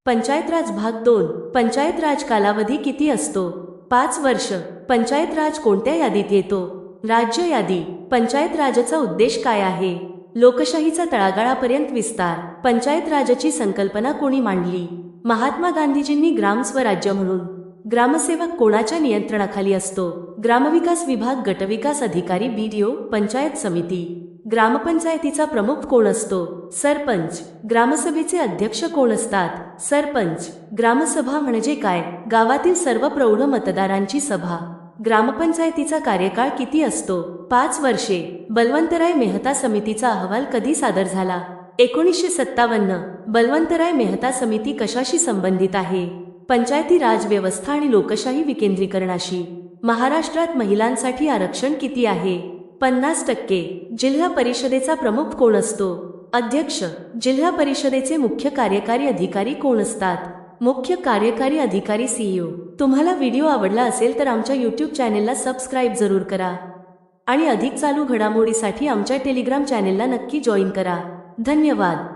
पंचायत राज भाग 2. पंचायत राज कालावधी किती असतो? 5 वर्ष. पंचायत राज कोणत्या यादीत येतो? राज्य यादी. पंचायत राजचा उद्देश काय आहे? लोकशाहीचा तळागाळापर्यंत विस्तार. पंचायत राजची संकल्पना कोणी मांडली? महात्मा गांधीजींनी. ग्रामस्वराज्य म्हणून ग्रामसेवक कोणाच्या नियंत्रणाखाली असतो? ग्रामविकास विभाग. गटविकास अधिकारी BDO. पंचायत समिती. ग्रामपंचायतीचा प्रमुख कोण असतो? सरपंच. ग्रामसभेचे अध्यक्ष कोण असतात? सरपंच. ग्रामसभा म्हणजे काय? गावातील सर्व प्रौढ मतदारांची सभा. ग्रामपंचायतीचा कार्यकाळ किती असतो? 5 वर्षे. बलवंतराय मेहता समितीचा अहवाल कधी सादर झाला? 1957. बलवंतराय मेहता समिती कशाशी संबंधित आहे? पंचायती राज व्यवस्था आणि लोकशाही विकेंद्रीकरणाशी. महाराष्ट्रात महिलांसाठी आरक्षण किती आहे? 50%. जिल्हा परिषदेचा प्रमुख कोण असतो? अध्यक्ष. जिल्हा परिषदेचे मुख्य कार्यकारी अधिकारी कोण असतात? मुख्य कार्यकारी अधिकारी CEO. तुम्हाला व्हिडिओ आवडला असेल तर आमच्या YouTube चॅनेलला सबस्क्राईब जरूर करा आणि अधिक चालू घडामोडीसाठी आमच्या टेलिग्राम चॅनेलला नक्की जॉईन करा. धन्यवाद.